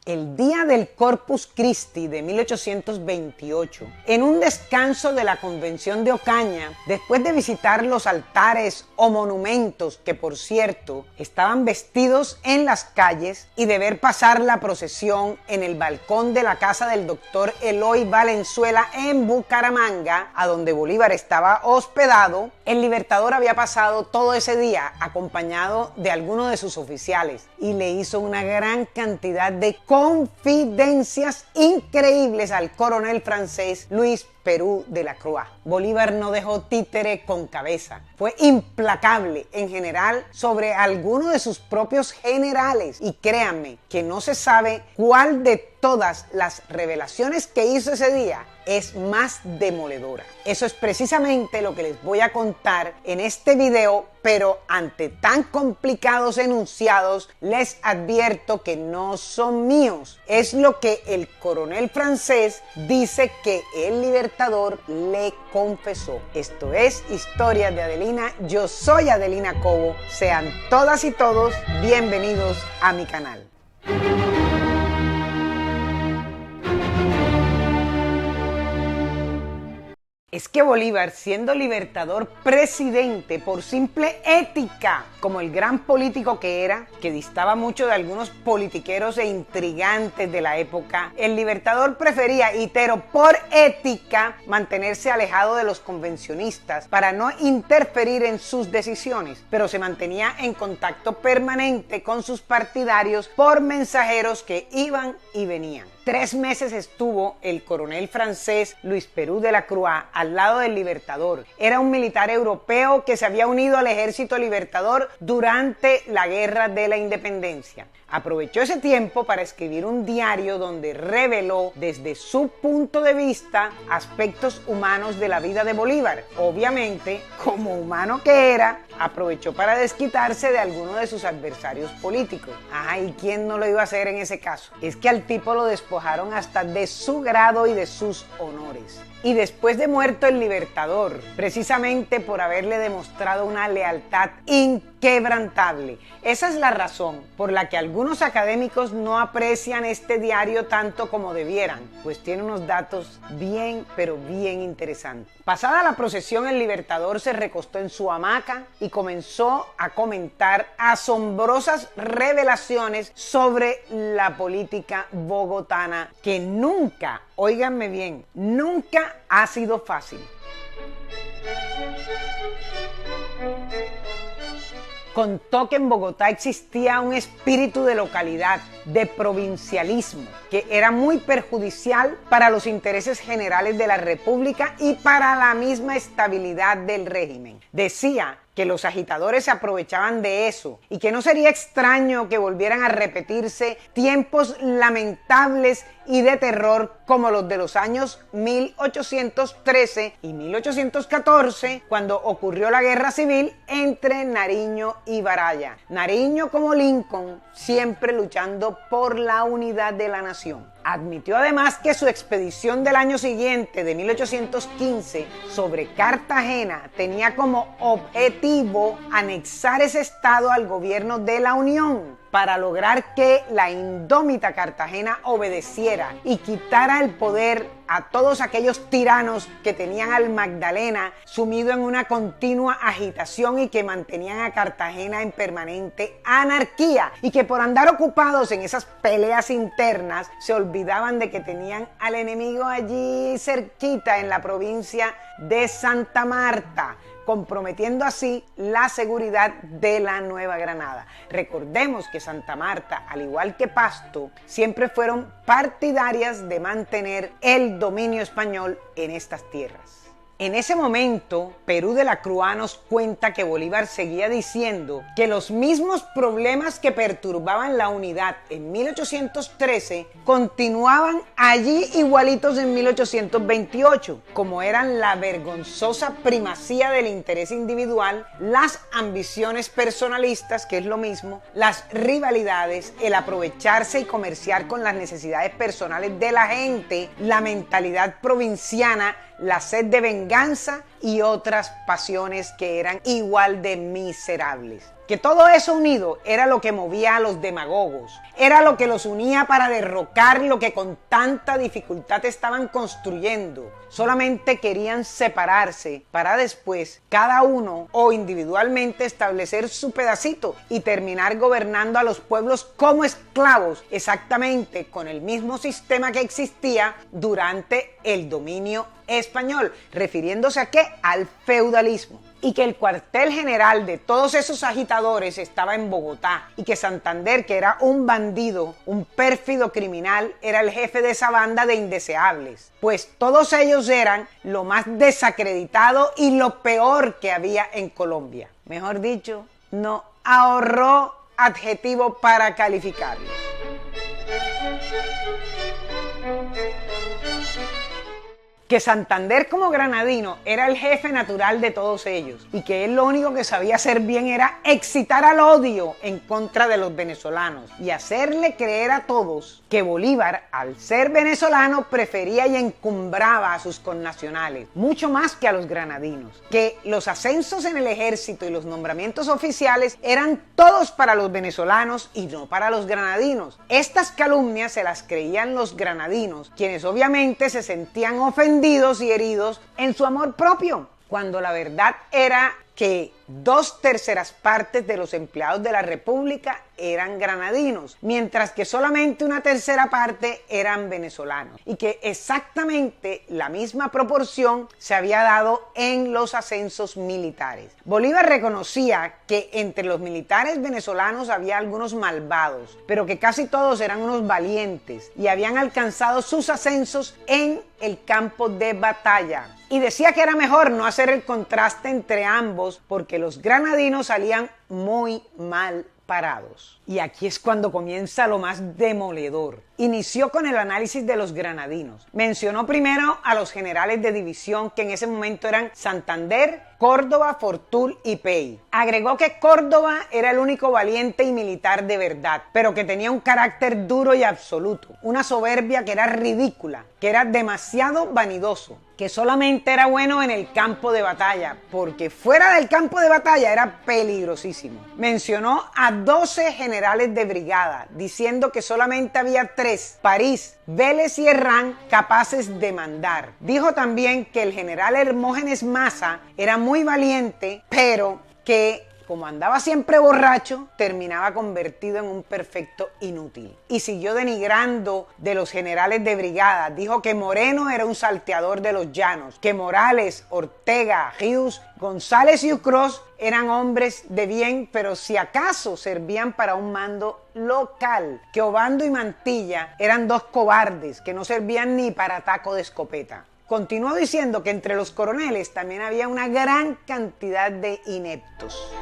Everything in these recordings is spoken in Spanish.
El día del Corpus Christi de 1828, en un descanso de la Convención de Ocaña, después de visitar los altares o monumentos que, por cierto, estaban vestidos en las calles, y de ver pasar la procesión en el balcón de la casa del doctor Eloy Valenzuela en Bucaramanga, a donde Bolívar estaba hospedado, el Libertador había pasado todo ese día acompañado de algunos de sus oficiales y le hizo una gran cantidad de confidencias increíbles al coronel francés Luis Perú de la Croix. Bolívar no dejó títere con cabeza. Fue implacable en general sobre algunos de sus propios generales. Y créanme que no se sabe cuál de todas las revelaciones que hizo ese día es más demoledora. Eso es precisamente lo que les voy a contar en este video, pero ante tan complicados enunciados les advierto que no son míos. Es lo que el coronel francés dice que el Libertador le confesó. Esto es Historias de Adelina. Yo soy Adelina Cobo. Sean todas y todos bienvenidos a mi canal. Es que Bolívar, siendo Libertador presidente por simple ética, como el gran político que era, que distaba mucho de algunos politiqueros e intrigantes de la época, el Libertador prefería, itero, por ética, mantenerse alejado de los convencionistas para no interferir en sus decisiones, pero se mantenía en contacto permanente con sus partidarios por mensajeros que iban y venían. 3 meses estuvo el coronel francés Luis Perú de la Croix al lado del Libertador. Era un militar europeo que se había unido al ejército libertador durante la Guerra de la Independencia. Aprovechó ese tiempo para escribir un diario donde reveló desde su punto de vista aspectos humanos de la vida de Bolívar. Obviamente, como humano que era, aprovechó para desquitarse de algunos de sus adversarios políticos. ¿Y quién no lo iba a hacer en ese caso? Es que al tipo lo despojaron hasta de su grado y de sus honores. Y después de muerto el Libertador, precisamente por haberle demostrado una lealtad inquebrantable. Esa es la razón por la que algunos académicos no aprecian este diario tanto como debieran, pues tiene unos datos bien, pero bien interesantes. Pasada la procesión, el Libertador se recostó en su hamaca y comenzó a comentar asombrosas revelaciones sobre la política bogotana que nunca, óiganme bien, nunca ha sido fácil. Contó que en Bogotá existía un espíritu de localidad, de provincialismo, que era muy perjudicial para los intereses generales de la República y para la misma estabilidad del régimen. Decía que los agitadores se aprovechaban de eso y que no sería extraño que volvieran a repetirse tiempos lamentables y de terror como los de los años 1813 y 1814, cuando ocurrió la guerra civil entre Nariño y Baraya. Nariño, como Lincoln, siempre luchando por la unidad de la nación. Admitió además que su expedición del año siguiente, de 1815, sobre Cartagena, tenía como objetivo anexar ese estado al gobierno de la Unión, para lograr que la indómita Cartagena obedeciera y quitara el poder a todos aquellos tiranos que tenían al Magdalena sumido en una continua agitación y que mantenían a Cartagena en permanente anarquía, y que por andar ocupados en esas peleas internas se olvidaban de que tenían al enemigo allí cerquita en la provincia de Santa Marta, comprometiendo así la seguridad de la Nueva Granada. Recordemos que Santa Marta, al igual que Pasto, siempre fueron partidarias de mantener el dominio español en estas tierras. En ese momento, Perú de la Croix nos cuenta que Bolívar seguía diciendo que los mismos problemas que perturbaban la unidad en 1813 continuaban allí igualitos en 1828, como eran la vergonzosa primacía del interés individual, las ambiciones personalistas, que es lo mismo, las rivalidades, el aprovecharse y comerciar con las necesidades personales de la gente, la mentalidad provinciana, la sed de venganza y otras pasiones que eran igual de miserables. Que todo eso unido era lo que movía a los demagogos, era lo que los unía para derrocar lo que con tanta dificultad estaban construyendo. Solamente querían separarse para después, cada uno o individualmente, establecer su pedacito y terminar gobernando a los pueblos como esclavos, exactamente con el mismo sistema que existía durante el dominio español, refiriéndose a ¿qué? Al feudalismo. Y que el cuartel general de todos esos agitadores estaba en Bogotá y que Santander, que era un bandido, un pérfido criminal, era el jefe de esa banda de indeseables, pues todos ellos eran lo más desacreditado y lo peor que había en Colombia. Mejor dicho, no ahorró adjetivo para calificarlos. Que Santander como granadino era el jefe natural de todos ellos y que él lo único que sabía hacer bien era excitar al odio en contra de los venezolanos y hacerle creer a todos que Bolívar, al ser venezolano, prefería y encumbraba a sus connacionales mucho más que a los granadinos, que los ascensos en el ejército y los nombramientos oficiales eran todos para los venezolanos y no para los granadinos. Estas calumnias se las creían los granadinos, quienes obviamente se sentían ofendidos y heridos en su amor propio, cuando la verdad era que 2/3 partes de los empleados de la República eran granadinos, mientras que solamente 1/3 parte eran venezolanos, y que exactamente la misma proporción se había dado en los ascensos militares. Bolívar reconocía que entre los militares venezolanos había algunos malvados, pero que casi todos eran unos valientes y habían alcanzado sus ascensos en el campo de batalla. Y decía que era mejor no hacer el contraste entre ambos porque los granadinos salían muy mal parados. Y aquí es cuando comienza lo más demoledor. Inició con el análisis de los granadinos. Mencionó primero a los generales de división que en ese momento eran Santander, Córdoba, Fortul y Pey. Agregó que Córdoba era el único valiente y militar de verdad, pero que tenía un carácter duro y absoluto, una soberbia que era ridícula, que era demasiado vanidoso, que solamente era bueno en el campo de batalla, porque fuera del campo de batalla era peligrosísimo. Mencionó a 12 generales de brigada, diciendo que solamente había 3, París, Vélez y Herrán, capaces de mandar. Dijo también que el general Hermógenes Maza era muy valiente, pero que como andaba siempre borracho, terminaba convertido en un perfecto inútil. Y siguió denigrando de los generales de brigada. Dijo que Moreno era un salteador de los llanos, que Morales, Ortega, Rius, González y Ucros eran hombres de bien, pero si acaso servían para un mando local, que Obando y Mantilla eran 2 cobardes que no servían ni para taco de escopeta. Continuó diciendo que entre los coroneles también había una gran cantidad de ineptos.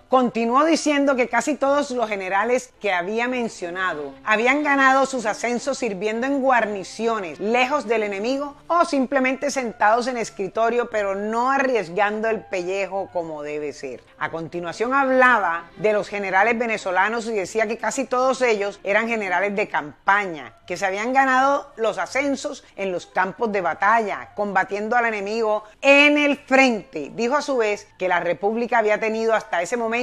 Continuó diciendo que casi todos los generales que había mencionado habían ganado sus ascensos sirviendo en guarniciones, lejos del enemigo o simplemente sentados en escritorio, pero no arriesgando el pellejo como debe ser. A continuación hablaba de los generales venezolanos y decía que casi todos ellos eran generales de campaña, que se habían ganado los ascensos en los campos de batalla, combatiendo al enemigo en el frente. Dijo a su vez que la República había tenido hasta ese momento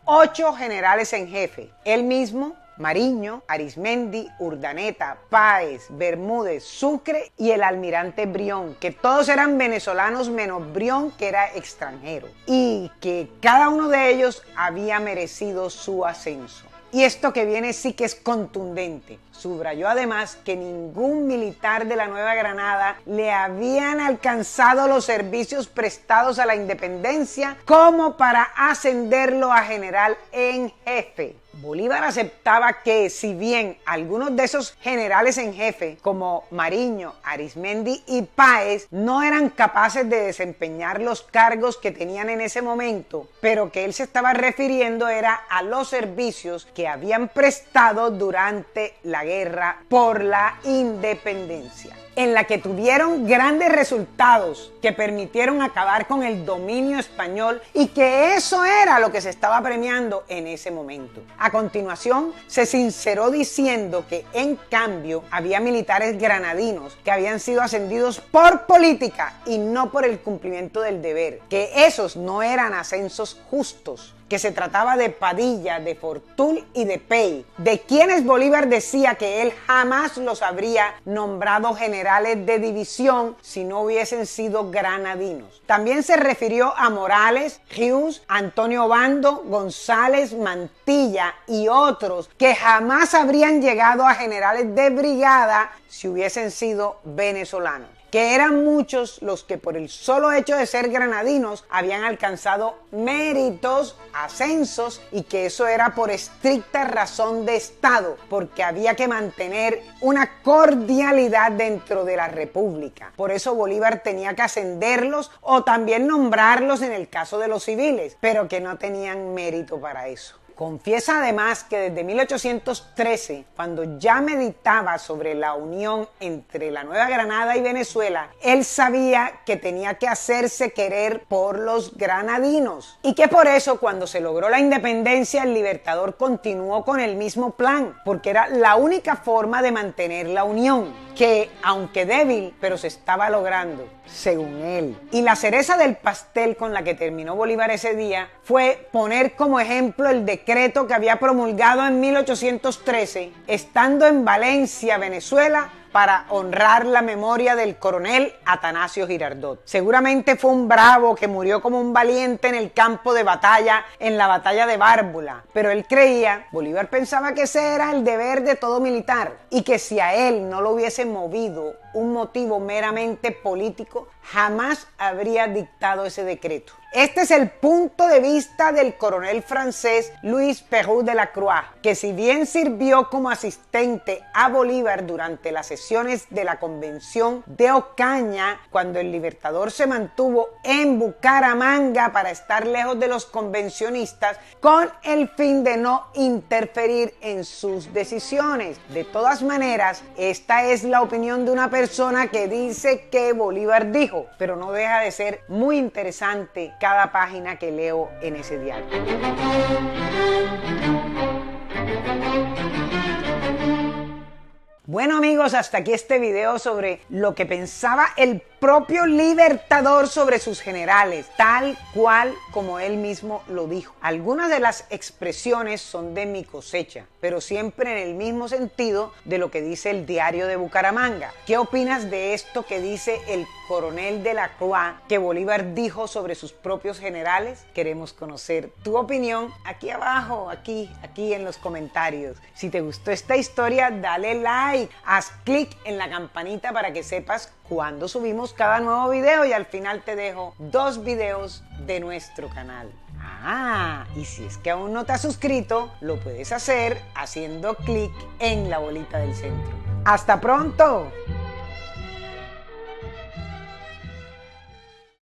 8 generales en jefe. Él mismo, Mariño, Arismendi, Urdaneta, Páez, Bermúdez, Sucre y el almirante Brión, que todos eran venezolanos menos Brión, que era extranjero, y que cada uno de ellos había merecido su ascenso. Y esto que viene sí que es contundente. Subrayó además que ningún militar de la Nueva Granada le habían alcanzado los servicios prestados a la independencia como para ascenderlo a general en jefe. Bolívar aceptaba que, si bien algunos de esos generales en jefe, como Mariño, Arismendi y Páez, no eran capaces de desempeñar los cargos que tenían en ese momento, pero que él se estaba refiriendo era a los servicios que habían prestado durante la guerra por la independencia. en la que tuvieron grandes resultados que permitieron acabar con el dominio español y que eso era lo que se estaba premiando en ese momento. A continuación, se sinceró diciendo que en cambio había militares granadinos que habían sido ascendidos por política y no por el cumplimiento del deber, que esos no eran ascensos justos, que se trataba de Padilla, de Fortuny y de Pey, de quienes Bolívar decía que él jamás los habría nombrado generales de división si no hubiesen sido granadinos. También se refirió a Morales, Hughes, Antonio Obando, González, Mantilla y otros que jamás habrían llegado a generales de brigada si hubiesen sido venezolanos, que eran muchos los que por el solo hecho de ser granadinos habían alcanzado méritos, ascensos, y que eso era por estricta razón de Estado, porque había que mantener una cordialidad dentro de la República. Por eso Bolívar tenía que ascenderlos o también nombrarlos en el caso de los civiles, pero que no tenían mérito para eso. Confiesa además que desde 1813, cuando ya meditaba sobre la unión entre la Nueva Granada y Venezuela, él sabía que tenía que hacerse querer por los granadinos y que por eso cuando se logró la independencia el Libertador continuó con el mismo plan, porque era la única forma de mantener la unión, que aunque débil, pero se estaba logrando, según él. Y la cereza del pastel con la que terminó Bolívar ese día fue poner como ejemplo el decreto que había promulgado en 1813, estando en Valencia, Venezuela, para honrar la memoria del coronel Atanasio Girardot. Seguramente fue un bravo que murió como un valiente en el campo de batalla, en la batalla de Bárbula, pero él creía, Bolívar pensaba que ese era el deber de todo militar y que si a él no lo hubiese movido un motivo meramente político, jamás habría dictado ese decreto. Este es el punto de vista del coronel francés Louis Perrot de la Croix, que si bien sirvió como asistente a Bolívar durante las sesiones de la Convención de Ocaña, cuando el Libertador se mantuvo en Bucaramanga para estar lejos de los convencionistas, con el fin de no interferir en sus decisiones. De todas maneras, esta es la opinión de una persona que dice que Bolívar dijo, pero no deja de ser muy interesante cada página que leo en ese diario. Bueno amigos, hasta aquí este video sobre lo que pensaba el propio Libertador sobre sus generales, tal cual como él mismo lo dijo. Algunas de las expresiones son de mi cosecha, pero siempre en el mismo sentido de lo que dice el diario de Bucaramanga. ¿Qué opinas de esto que dice el coronel de la Croix que Bolívar dijo sobre sus propios generales? Queremos conocer tu opinión aquí abajo, aquí en los comentarios. Si te gustó esta historia, dale like, haz clic en la campanita para que sepas cuando subimos cada nuevo video, y al final te dejo 2 videos de nuestro canal. Y si es que aún no te has suscrito, lo puedes hacer haciendo clic en la bolita del centro. ¡Hasta pronto!